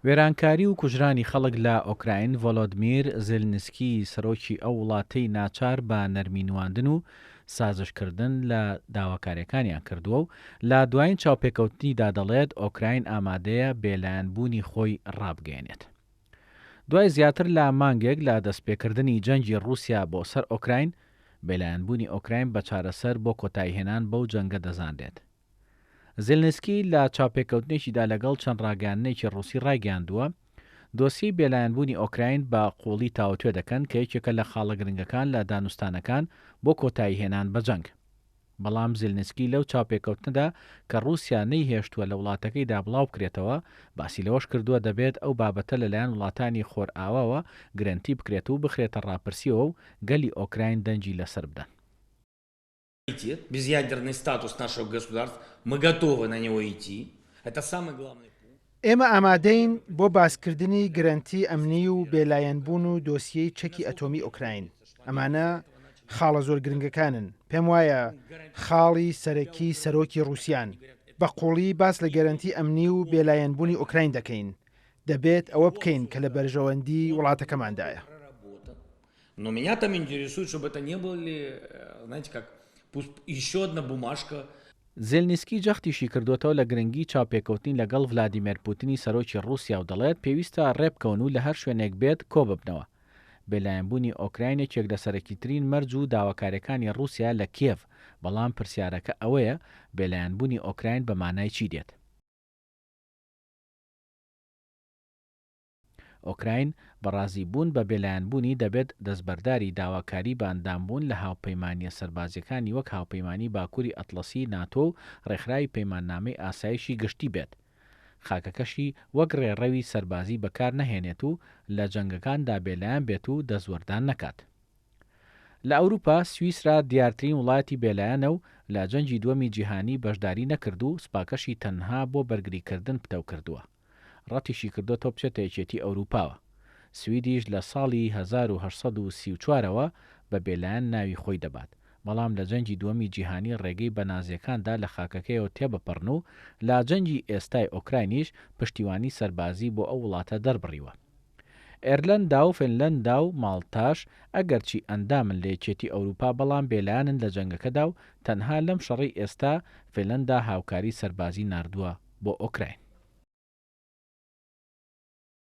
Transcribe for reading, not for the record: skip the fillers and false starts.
وێرانکاری و کوژرانی خەڵک لە ئۆکراین ڤۆلۆدمیر زێلنسکی سەرۆکی ئەو وڵاتەی ناچار بە نەرمینواندن و سازشکردن لە داواکاریەکانیان کردووە و لە دوایین چاوپێکەوتنیدا دەڵێت ئۆکراین ئامادەیە بێلایەنبوونی خۆی ڕابگەێنێت. دوای زیاتر لە مانگێک لە دەستپێکردنی جەنگی ڕووسیا بۆ سەر ئۆکراین، بێلایەنبوونی ئۆکراین بە چارەسەر بۆ کۆتایهێنان بەو جەنگە دەزاندێت. زێلنسکی لە چاوپێکەوتنێکیدا لەگەڵ چەند ڕاگەیاندنێکی ڕووسی ڕایگەیاندووە دۆسی بێلایەنبوونی ئۆکراین بە قوڵی تاوتوێ دەکەن کە یەکێکە لە خاڵە گرنگەکان لە دانوستانەکان بۆ کۆتاییهێنان بە جەنگ. بەڵام زێلنسکی لەو چاوپێکەوتنەدا کە ڕووسیا نەیهێشتووە لە وڵاتەکەیدا بڵاو بکرێتەوە باسی لەوەش کردووە دەبێت ئەو بابەتە لەلایەن وڵاتانی خۆرئاواوە گرنتی بکرێت و بخرێتە ڕاپرسیەوە و گەلی ئۆکراین دەنجی لەسەر بدەن. Безъядерный статус нашего государства, мы готовы на него идти. Это самый главный пункт. ئێمە ئامادەین بۆ باسکردنی گرنتی ئەمنی و بێلایەنبوون و دۆسیەی چەکی ئەتۆمی ئۆکراین. ئەمانە خاڵە زۆر گرنگەکانن. پێم وایە خاڵی سەرەکی سەرۆکی ڕووسیان بە قوڵی باس لە گەرنتی ئەمنی و بێلایەنبوونی ئۆکراین دەکەین. دەبێت ئەوە بکەین کە لە بەرژەوەندی وڵاتەکەماندایە. Но меня там интересует, чтобы это не были, знаете, как еще одна бумажка. زێلنسکی جەختیشی کردوێتەوە لە گرنگی چاوپێکەوتنی لەگەڵ ڤلادیمیر پوتینی سەرۆکی ڕووسیا و دەڵێت پێویستە ڕێبکەون و لە هەر شوێنێک بێت کۆ ببنەوە. بێلایەنبوونی ئۆکراین یەکێک لە سەرەکیترین مەرج و داواکاریەکانی ڕووسیا لە کیێڤ، بەڵام پرسیارەکە ئەوەیە بێلایەنبوونی ئۆکراین بە مانای چی دێت. ئۆکراین بەڕازیبوون بە بێلایەنبوونی دەبێت دەستبەرداری داواکاری بە ئەندامبوون لە هاوپەیمانیە سەربازیەکانی وەک هاوپەیمانی باکووری ئەتڵەسی ناتۆ و ڕێکخراوی پەیماننامەی ئاسایشی گشتی بێت. خاکەکەشی وەک ڕێڕەوی سەربازی بەکار نەهێنێت و لە جەنگەکاندا بێلایەن بێت و دەستوەردان نەکات. لە ئەوروپا سویسرا دیارترین وڵاتی بێلایەنە و لە جەنگی دووەمی جیهانی بەشداری نەکرد و سوپاکەشی تەنها بۆ بەرگریکردن پتەو کردووە. ڕەتیشی کردوتەوە بچێتە یەکێتی ئەوروپاوە. سویدیش لە ساڵی 1834ەوە بە بێلایەن ناوی خۆی دەبات، بەڵام لە جەنگی دووەمی جیهانی ڕێگەی بەنازیەکاندا لە خاکەکەیەوە تێبەپەڕن و لە جەنگی ئێستای ئۆکراینیش پشتیوانی سەربازی بۆ ئەو وڵاتە دەربڕیوە. ئێرلەندا و فینلەندا و ماڵتاش ئەگەرچی ئەندامن لە یەکێتی ئەوروپا بەڵام بێلایەنن لە جەنگەکەدا و تەنها لەم شەڕی ئێستا فینلەندا هاوکاری سەربازی ناردووە بۆ ئۆکراین.